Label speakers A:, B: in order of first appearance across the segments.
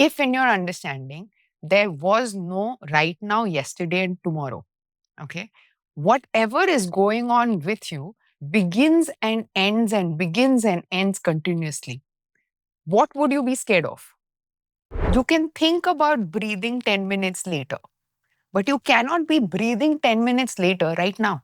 A: If in your understanding, there was no right now, yesterday, and tomorrow, okay, whatever is going on with you begins and begins and ends continuously. What would you be scared of? You can think about breathing 10 minutes later, but you cannot be breathing 10 minutes later right now.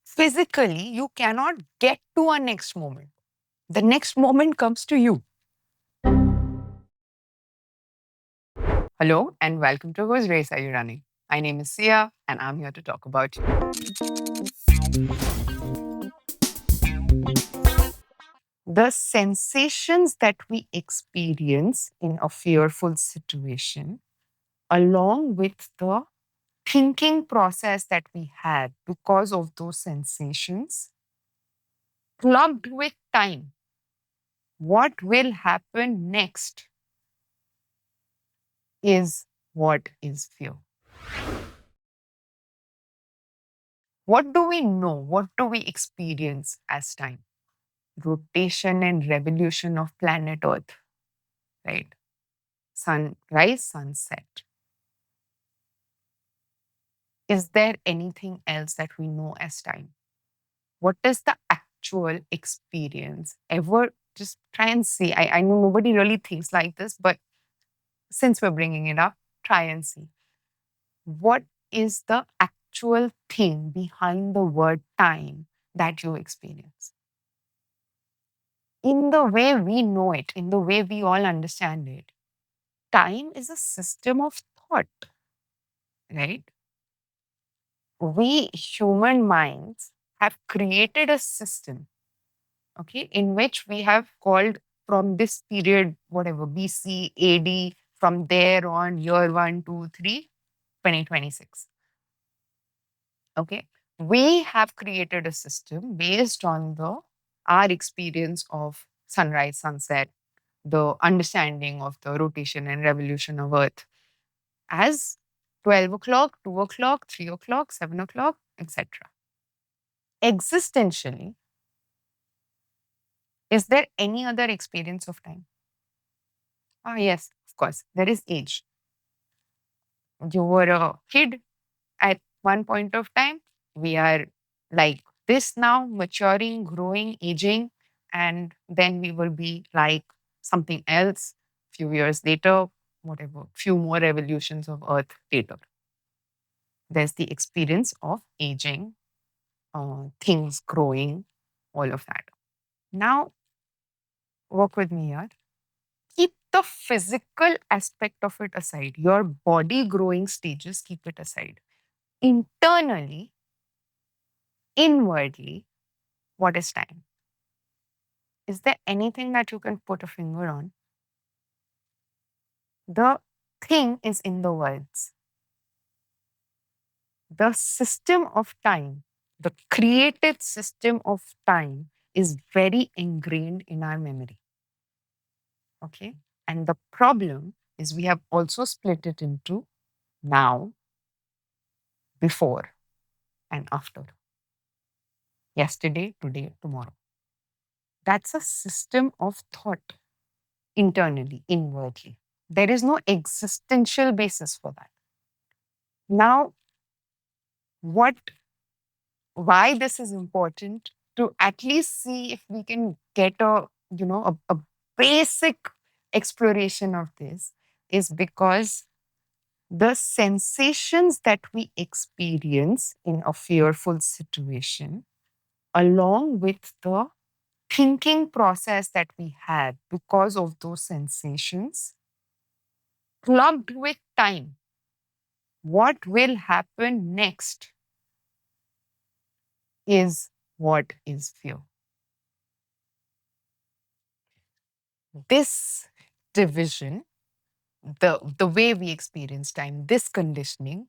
A: Physically, you cannot get to a next moment. The next moment comes to you. Hello, and welcome to Whose Race Are You Running? My name is Sia, and I'm here to talk about you. The sensations that we experience in a fearful situation, along with the thinking process that we had because of those sensations, plugged with time. What will happen next is what is fear. What do we know? What do we experience as time? Rotation and revolution of planet Earth, right? Sunrise, sunset. Is there anything else that we know as time? What is the actual experience? Ever just try and see. I know nobody really thinks like this, but since we're bringing it up, try and see. What is the actual thing behind the word time that you experience? In the way we know it, in the way we all understand it, time is a system of thought, right? We human minds have created a system, okay, in which we have called from this period, whatever, BC, AD, from there on, year 1, 2, 3, 2026. Okay. We have created a system based on our experience of sunrise, sunset, the understanding of the rotation and revolution of Earth as 12 o'clock, 2 o'clock, 3 o'clock, 7 o'clock, etc. Existentially, is there any other experience of time? Ah, yes, of course, there is age. You were a kid at one point of time. We are like this now, maturing, growing, aging, and then we will be like something else few years later, whatever, few more revolutions of Earth later. There's the experience of aging, things growing, all of that. Now, work with me here. Keep the physical aspect of it aside, your body growing stages, keep it aside. Internally, inwardly, what is time? Is there anything that you can put a finger on? The thing is in the words. The system of time, the created system of time is very ingrained in our memory. Okay. And the problem is we have also split it into now, before, and after. Yesterday, today, tomorrow. That's a system of thought internally, inwardly. There is no existential basis for that. Now, why this is important to at least see if we can get a basic exploration of this is because the sensations that we experience in a fearful situation, along with the thinking process that we had because of those sensations, plugged with time. What will happen next is what is fear. This division, the way we experience time, this conditioning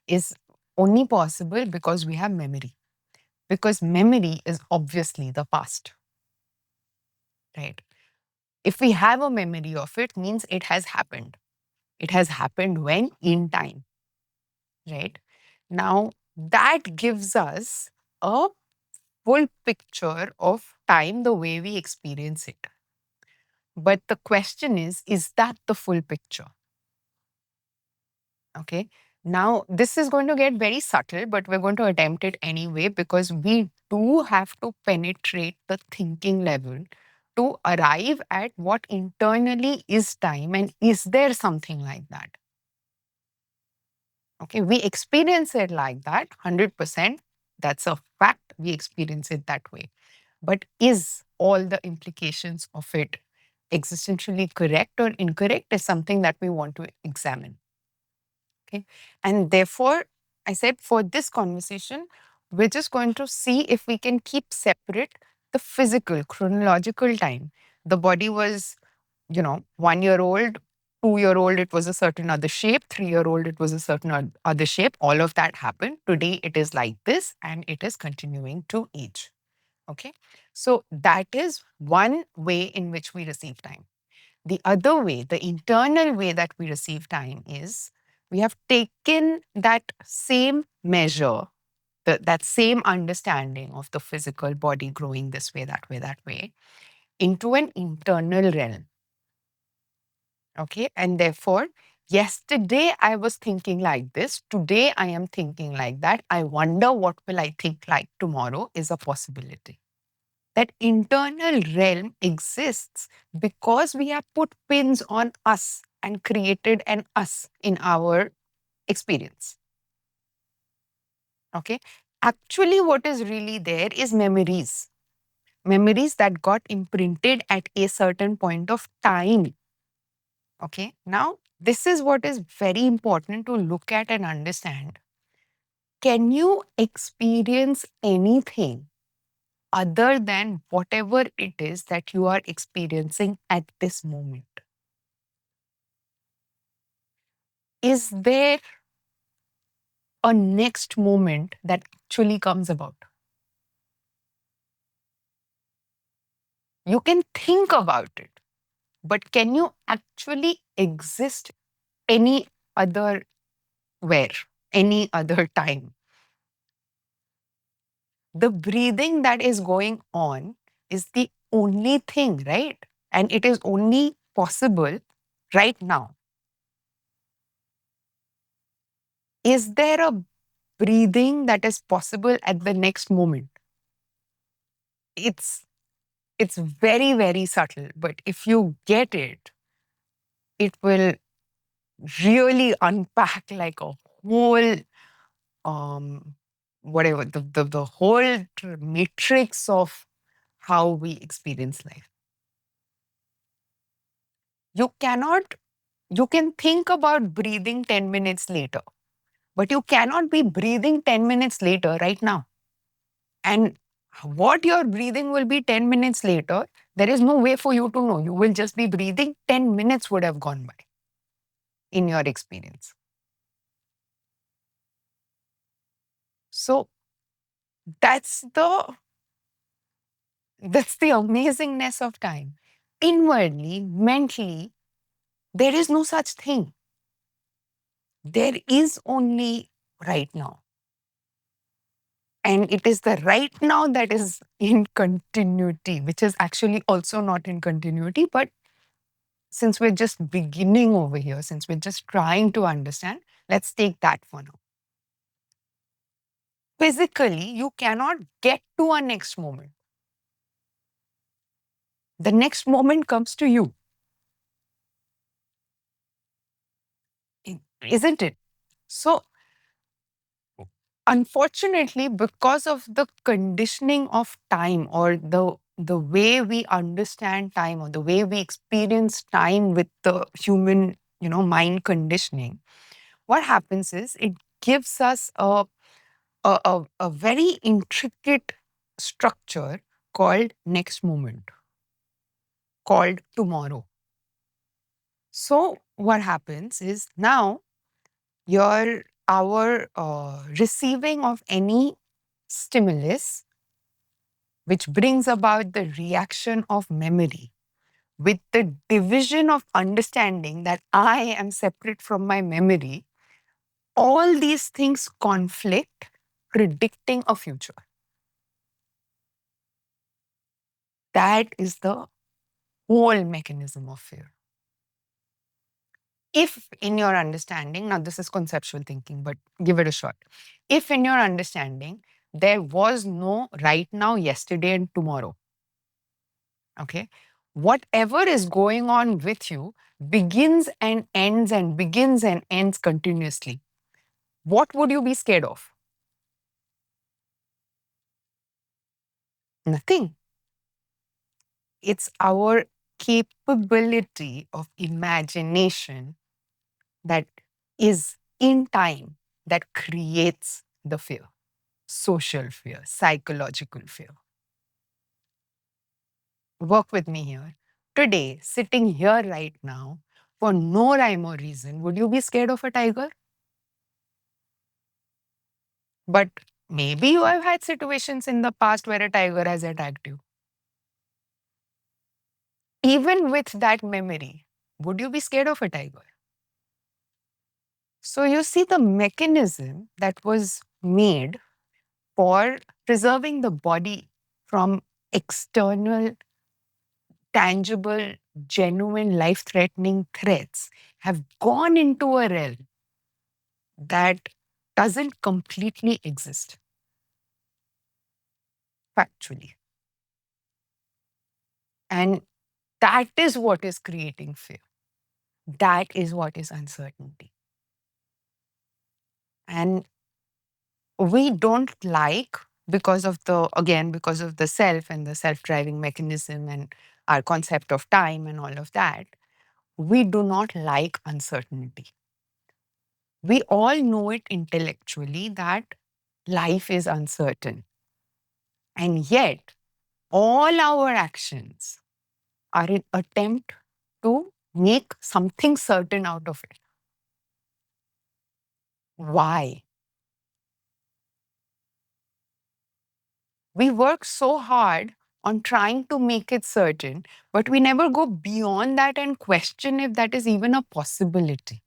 A: is only possible because we have memory. Because memory is obviously the past, right? If we have a memory of it, means it has happened. It has happened when? In time, right? Now, that gives us a full picture of time the way we experience it. But the question is that the full picture? Okay. Now, this is going to get very subtle, but we're going to attempt it anyway because we do have to penetrate the thinking level to arrive at what internally is time and is there something like that. Okay. We experience it like that 100%. That's a fact. We experience it that way. But is all the implications of it existentially correct or incorrect is something that we want to examine. Okay. And therefore, I said for this conversation, we're just going to see if we can keep separate the physical, chronological time. The body was, 1 year old, 2 year old, it was a certain other shape, 3 year old, it was a certain other shape. All of that happened. Today, it is like this and it is continuing to age. Okay. So that is one way in which we receive time. The other way, the internal way that we receive time is we have taken that same measure, that same understanding of the physical body growing this way, that way, into an internal realm. Okay. And therefore, yesterday I was thinking like this. Today I am thinking like that. I wonder what will I think like tomorrow is a possibility. That internal realm exists because we have put pins on us and created an us in our experience. Okay. Actually, what is really there is memories, memories that got imprinted at a certain point of time. Okay. Now, this is what is very important to look at and understand. Can you experience anything other than whatever it is that you are experiencing at this moment? Is there a next moment that actually comes about? You can think about it, but can you actually exist any other where, any other time? The breathing that is going on is the only thing, right? And it is only possible right now. Is there a breathing that is possible at the next moment? It's it's very, very subtle, but if you get it, it will really unpack like a whole um whatever the whole matrix of how we experience life. You cannot you can think about breathing 10 minutes later, but you cannot be breathing 10 minutes later right now. And what your breathing will be 10 minutes later, there is no way for you to know. You will just be breathing, 10 minutes would have gone by in your experience. So that's the that's the amazingness of time. Inwardly, mentally, there is no such thing. There is only right now. And it is the right now that is in continuity, which is actually also not in continuity. But since we're just beginning over here, since we're just trying to understand, let's take that for now. Physically, you cannot get to a next moment. The next moment comes to you, isn't it? So, unfortunately, because of the conditioning of time or the way we understand time or the way we experience time with the human, mind conditioning, what happens is it gives us a very intricate structure called next moment, called tomorrow. So what happens is now our receiving of any stimulus which brings about the reaction of memory with the division of understanding that I am separate from my memory, all these things conflict, predicting a future. That is the whole mechanism of fear. If in your understanding, now this is conceptual thinking, but give it a shot. If in your understanding, there was no right now, yesterday, and tomorrow, okay, whatever is going on with you begins and ends continuously. What would you be scared of? Nothing. It's our capability of imagination that is in time that creates the fear. Social fear, psychological fear. Work with me here. Today, sitting here right now, for no rhyme or reason, would you be scared of a tiger? But maybe you have had situations in the past where a tiger has attacked you. Even with that memory, would you be scared of a tiger? So you see the mechanism that was made for preserving the body from external, tangible, genuine, life threatening threats have gone into a realm that doesn't completely exist factually. And that is what is creating fear. That is what is uncertainty. And we don't like, because of because of the self and the self-driving mechanism and our concept of time and all of that, we do not like uncertainty. We all know it intellectually that life is uncertain. And yet, all our actions are an attempt to make something certain out of it. Why? We work so hard on trying to make it certain, but we never go beyond that and question if that is even a possibility.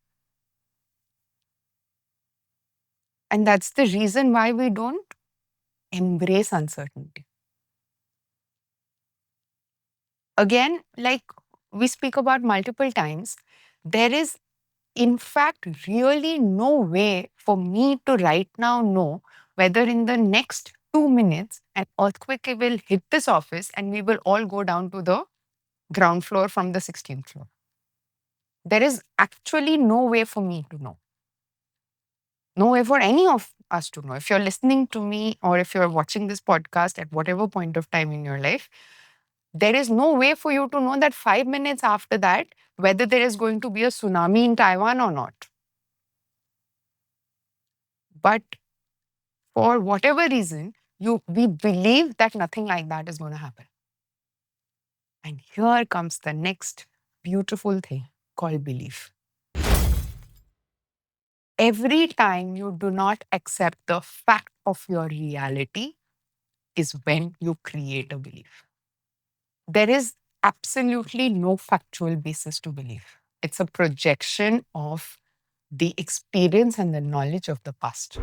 A: And that's the reason why we don't embrace uncertainty. Again, like we speak about multiple times, there is, in fact, really no way for me to right now know whether in the next 2 minutes an earthquake will hit this office and we will all go down to the ground floor from the 16th floor. There is actually no way for me to know. No way for any of us to know. If you're listening to me or if you're watching this podcast at whatever point of time in your life, there is no way for you to know that 5 minutes after that, whether there is going to be a tsunami in Taiwan or not. But for whatever reason, we believe that nothing like that is going to happen. And here comes the next beautiful thing called belief. Every time you do not accept the fact of your reality is when you create a belief. There is absolutely no factual basis to belief. It's a projection of the experience and the knowledge of the past.